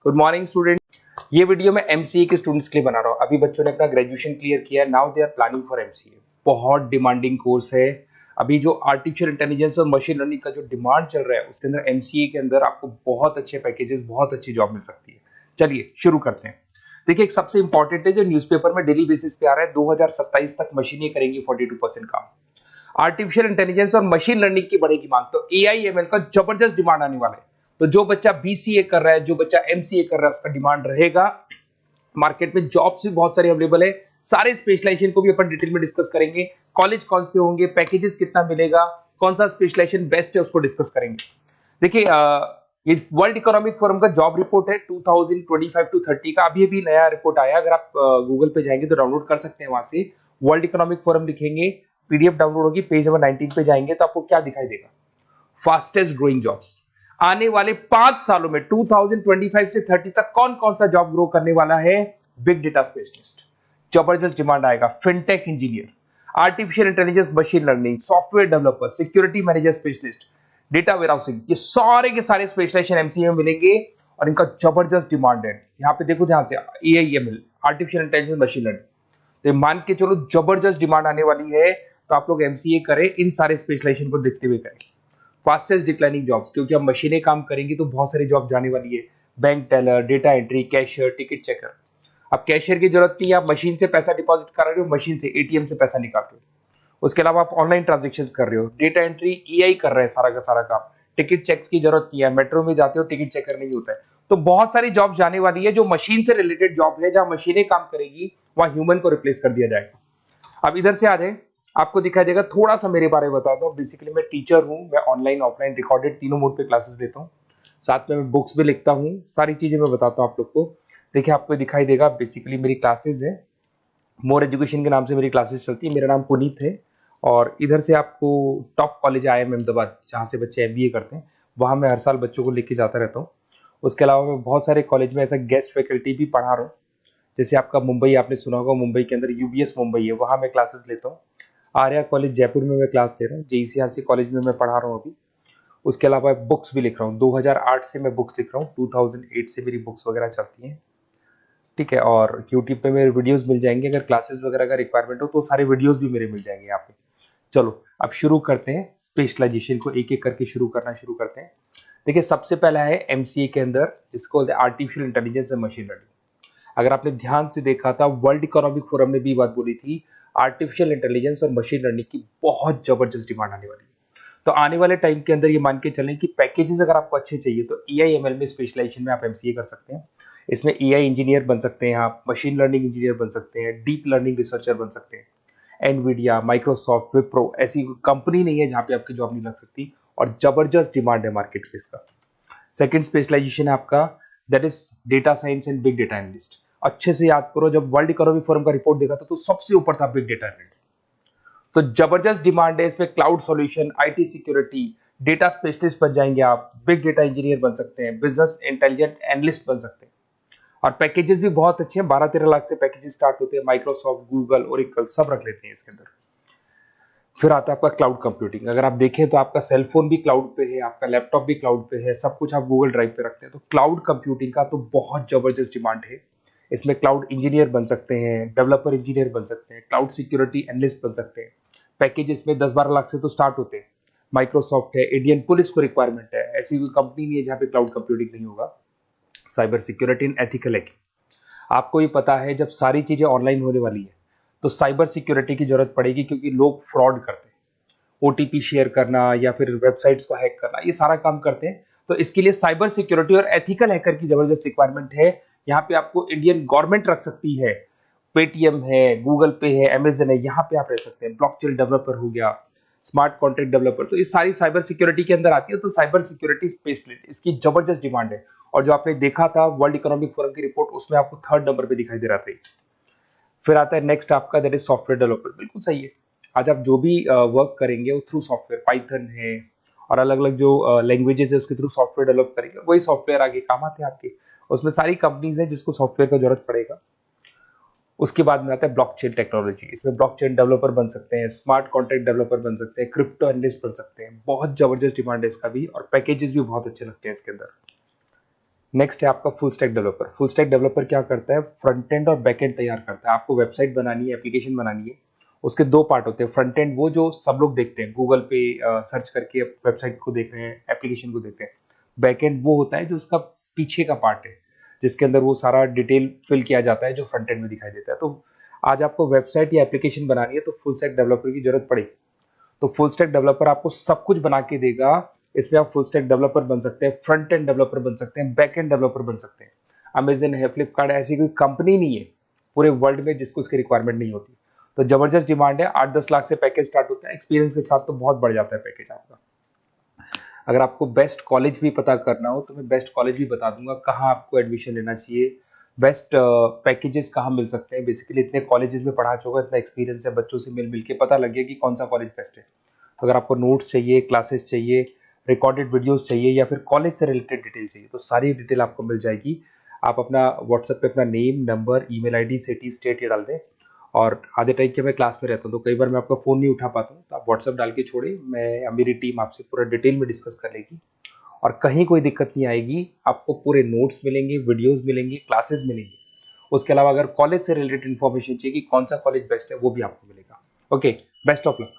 Good morning student. ये video मैं MCA के स्टूडेंट्स के लिए बना रहा हूँ। अभी बच्चों ने अपना ग्रेजुएशन क्लियर किया, now they are planning for MCA. बहुत डिमांडिंग कोर्स है। अभी जो आर्टिफिशियल इंटेलिजेंस और मशीन लर्निंग का जो डिमांड चल रहा है उसके अंदर एमसीए के अंदर आपको बहुत अच्छे पैकेजेस, बहुत अच्छी जॉब मिल सकती है। चलिए शुरू करते हैं। देखिए, एक सबसे इंपॉर्टेंट है जो न्यूज़पेपर में डेली बेसिस पे आ रहा है, 2027 तक मशीनें करेंगी 42% काम। आर्टिफिशियल इंटेलिजेंस और मशीन लर्निंग की बढ़ेगी मांग, तो एआई एमएल का जबरदस्त डिमांड आने वाला है। तो जो बच्चा बीसीए कर रहा है, जो बच्चा एमसीए कर रहा है, उसका डिमांड रहेगा। मार्केट में जॉब्स भी बहुत सारी अवेलेबल है। सारे स्पेशलाइजेशन को भी अपन डिटेल में डिस्कस करेंगे। कॉलेज कौन से होंगे, पैकेजेस कितना मिलेगा, कौन सा स्पेशलाइजेशन बेस्ट है, उसको डिस्कस करेंगे। देखिए, ये वर्ल्ड इकोनॉमिक फोरम का जॉब रिपोर्ट है 2025 टू 30 का। अभी अभी नया रिपोर्ट आया, अगर आप गूगल पे जाएंगे तो डाउनलोड कर सकते हैं। वहां से वर्ल्ड इकोनॉमिक फोरम लिखेंगे, पीडीएफ डाउनलोड होगी, पेज नंबर 19 पे जाएंगे तो आपको क्या दिखाई देगा? Fastest growing jobs. आने वाले 5 सालों में 2025 से 30 तक कौन कौन सा जॉब ग्रो करने वाला है? बिग डेटा स्पेशलिस्ट, जबरदस्त डिमांड आएगा। Fintech engineer, artificial intelligence, machine learning, software developer, security manager specialist, data warehousing, ये सारे के सारे स्पेशलाइजेशन एमसीए में मिलेंगे और इनका जबरदस्त डिमांड है। यहाँ पे देखो ध्यान से, AIML, artificial intelligence, machine learning, तो मान के चलो जबरदस्त डिमांड आने वाली है। तो आप लोग एमसीए करें, इन सारे स्पेशलाइजेशन को देखते हुए करें। फास्टेस्ट डिक्लाइनिंग जॉब्स, क्योंकि अब मशीनें काम करेंगी तो बहुत सारी जॉब जाने वाली है। Bank teller, data entry, cashier, ticket checker. अब कैशियर की जरूरत नहीं है, आप मशीन से पैसा डिपॉजिट कर रहे हो, मशीन से एटीएम से पैसा निकाल रहे हो। उसके अलावा आप ऑनलाइन ट्रांजेक्शन कर रहे हो, डेटा एंट्री एआई कर रहा है सारा का सारा काम। टिकट चेक्स की जरूरत नहीं है, मेट्रो में जाते हो टिकट चेकर नहीं होता है। तो बहुत सारी जॉब जाने वाली है जो मशीन से रिलेटेड जॉब है, जहां मशीनें काम करेगी वहां ह्यूमन को रिप्लेस कर दिया जाएगा। अब इधर से आ जाए, आपको दिखाई देगा। थोड़ा सा मेरे बारे में बता दो। बेसिकली मैं टीचर हूं, मैं ऑनलाइन ऑफलाइन रिकॉर्डेड तीनों मोड पे क्लासेस लेता हूं। साथ में मैं बुक्स भी लिखता हूं, सारी चीजें मैं बताता हूं आप लोग को। देखिए, आपको दिखाई देगा बेसिकली मेरी क्लासेस है, मोर एजुकेशन के नाम से मेरी क्लासेस चलती है। मेरा नाम पुनीत है और इधर से आपको टॉप कॉलेज IIM अहमदाबाद, जहाँ से बच्चे MBA करते हैं, वहाँ मैं हर साल बच्चों को लेके जाता रहता हूँ। उसके अलावा मैं बहुत सारे कॉलेज में ऐसा गेस्ट फैकल्टी भी पढ़ा रहा हूँ। जैसे आपका मुंबई, आपने सुना होगा, मुंबई के अंदर यूबीएस मुंबई है, वहाँ मैं क्लासेस लेता हूँ। आर्या कॉलेज जयपुर में मैं क्लास ले रहा हूँ। JECRC कॉलेज में मैं पढ़ा रहा हूँ अभी। उसके अलावा बुक्स भी लिख रहा हूँ। 2008 से मैं बुक्स लिख रहा हूँ, 2008 से मेरी बुक्स वगैरह चलती हैं। ठीक है, और यूट्यूब पे मेरे वीडियोस मिल जाएंगे। अगर क्लासेस वगैरह का रिक्वायरमेंट हो तो सारे वीडियोस भी मेरे मिल जाएंगे यहाँ पे। चलो अब शुरू करते हैं, स्पेशलाइजेशन को एक एक करके शुरू करते हैं। देखिए, सबसे पहला है एमसीए के अंदर, जिसको बोलते हैं artificial intelligence and machine learning. अगर आपने ध्यान से देखा था, वर्ल्ड इकोनॉमिक फोरम ने भी बात बोली थी, आर्टिफिशियल इंटेलिजेंस और मशीन लर्निंग की बहुत जबरदस्त डिमांड आने वाली है। तो आने वाले टाइम के अंदर ये मान के चलें कि पैकेजेस अगर आपको अच्छे चाहिए तो एआईएमएल में स्पेशलाइजेशन में आप एमसीए कर सकते हैं। इसमें एआई इंजीनियर बन सकते हैं, आप मशीन लर्निंग इंजीनियर बन सकते हैं, डीप लर्निंग रिसर्चर बन सकते हैं। एनवीडिया, माइक्रोसॉफ्ट, विप्रो, ऐसी कंपनी नहीं है जहां पे आपकी जॉब नहीं लग सकती, और जबरदस्त डिमांड है मार्केट में इसका। सेकंड स्पेशलाइजेशन है आपका, that is data science and big data analyst. अच्छे से याद करो, जब वर्ल्ड इकोनॉमिक फोरम का रिपोर्ट देखा था तो सबसे ऊपर था बिग डेटा एनालिस्ट। तो जबरदस्त डिमांड है इसमें। Cloud solution, IT security, data specialist बन जाएंगे आप, बिग डेटा इंजीनियर बन सकते हैं, बिजनेस इंटेलिजेंट एनालिस्ट बन सकते हैं। और पैकेजेस भी बहुत अच्छे हैं, 12-13 लाख से पैकेजेस स्टार्ट होते हैं। माइक्रोसॉफ्ट, गूगल, ओरेकल सब रख लेते हैं इसके अंदर। फिर आता है आपका क्लाउड कंप्यूटिंग। अगर आप देखें तो आपका सेल फोन भी क्लाउड पे है, आपका लैपटॉप भी क्लाउड पे है, सब कुछ आप गूगल ड्राइव पे रखते हैं। तो क्लाउड कंप्यूटिंग का तो बहुत जबरदस्त डिमांड है। इसमें क्लाउड इंजीनियर बन सकते हैं, डेवलपर इंजीनियर बन सकते हैं, क्लाउड सिक्योरिटी एनालिस्ट बन सकते हैं। पैकेज इसमें 10-12 लाख से तो स्टार्ट होते हैं। माइक्रोसॉफ्ट है, इंडियन पुलिस को रिक्वायरमेंट है, ऐसी कोई कंपनी नहीं है जहां पे क्लाउड कंप्यूटिंग नहीं होगा। Cyber security and ethical hacking, आपको ही पता है जब सारी चीजें ऑनलाइन होने वाली है तो साइबर सिक्योरिटी की जरूरत पड़ेगी, क्योंकि लोग फ्रॉड करते हैं। ओटीपी शेयर करना या फिर वेबसाइट्स को हैक करना, ये सारा काम करते हैं। तो इसके लिए साइबर सिक्योरिटी और एथिकल हैकर की जबरदस्त रिक्वायरमेंट है। यहाँ पे आपको इंडियन गवर्नमेंट रख सकती है, पेटीएम है, गूगल पे है, अमेजन है, यहाँ पे आप रह सकते हैं। ब्लॉकचेन डेवलपर हो गया, स्मार्ट कॉन्ट्रैक्ट डेवलपर, तो ये सारी साइबर सिक्योरिटी के अंदर आती है। तो साइबर सिक्योरिटी स्पेशलिस्ट, इसकी जबरदस्त डिमांड है। और जो आपने देखा था वर्ल्ड इकोनॉमिक फोरम की रिपोर्ट, उसमें आपको 3rd नंबर पे दिखाई दे रहा था। फिर आता है नेक्स्ट आपका, दैट इज सॉफ्टवेयर डेवलपर। बिल्कुल सही है, आज आप जो भी वर्क करेंगे वो थ्रू सॉफ्टवेयर, पाइथन है और अलग अलग जो लैंग्वेजेस है उसके थ्रू सॉफ्टवेयर डेवलप करेंगे, वही सॉफ्टवेयर आगे काम आते हैं आपके। उसमें सारी कंपनीज है जिसको सॉफ्टवेयर का जरूरत पड़ेगा। उसके बाद में आता है ब्लॉकचेन टेक्नोलॉजी। इसमें ब्लॉकचेन डेवलपर बन सकते हैं, स्मार्ट कॉन्ट्रैक्ट डेवलपर बन सकते हैं, क्रिप्टो एनालिस्ट बन सकते हैं। बहुत जबरदस्त डिमांड है इसका भी, और पैकेजेस भी बहुत अच्छे लगते हैं इसके अंदर। नेक्स्ट है आपका full stack developer. Full stack developer क्या करता है, फ्रंट एंड और बैक एंड तैयार करता है। आपको वेबसाइट बनानी है, एप्लीकेशन बनानी है, उसके दो पार्ट होते हैं। फ्रंट एंड वो जो सब लोग देखते हैं, गूगल पे सर्च करके वेबसाइट को देख रहे हैं, एप्लीकेशन को देख रहे हैं। बैक एंड वो होता है जो उसका पीछे का पार्ट है, जिसके अंदर वो सारा डिटेल फिल किया जाता है जो फ्रंट एंड में दिखाई देता है। तो आज आपको वेबसाइट या एप्लीकेशन बनानी है तो फुल स्टैक डेवलपर की जरूरत पड़ेगी। तो फुल स्टैक डेवलपर आपको सब कुछ बना के देगा। इसमें आप फुल स्टैक डेवलपर बन सकते हैं, फ्रंट एंड डेवलपर बन सकते हैं, बैक एंड डेवलपर बन सकते हैं। अमेजन है, फ्लिपकार्ट, ऐसी कोई कंपनी नहीं है पूरे वर्ल्ड में जिसको इसकी रिक्वायरमेंट नहीं होती। तो जबरदस्त डिमांड है, 8-10 लाख से पैकेज स्टार्ट होता है, एक्सपीरियंस के साथ तो बहुत बढ़ जाता है पैकेज आपका। अगर आपको बेस्ट कॉलेज भी पता करना हो तो मैं बेस्ट कॉलेज भी बता दूंगा, कहाँ आपको एडमिशन लेना चाहिए, बेस्ट पैकेजेस कहाँ मिल सकते हैं। बेसिकली इतने कॉलेजेस में पढ़ा चुका, इतना एक्सपीरियंस है, बच्चों से मिल मिल के पता लग गया कि कौन सा कॉलेज बेस्ट है। तो अगर आपको नोट्स चाहिए, क्लासेस चाहिए, रिकॉर्डेड वीडियोस चाहिए, या फिर कॉलेज से रिलेटेड डिटेल चाहिए, तो सारी डिटेल आपको मिल जाएगी। आप अपना व्हाट्सएप पे अपना name, number, email ID, city, state ये डाल दें। और आधे टाइम के मैं क्लास में रहता हूँ तो कई बार मैं आपका फ़ोन नहीं उठा पाता हूँ, तो आप व्हाट्सएप डाल के छोड़े, मैं या मेरी टीम आपसे पूरा डिटेल में डिस्कस कर लेगी। और कहीं कोई दिक्कत नहीं आएगी, आपको पूरे नोट्स मिलेंगे, वीडियोस मिलेंगे, क्लासेस मिलेंगे। उसके अलावा अगर कॉलेज से रिलेटेड इन्फॉर्मेशन चाहिए कि कौन सा कॉलेज बेस्ट है, वो भी आपको मिलेगा। Okay, best of luck.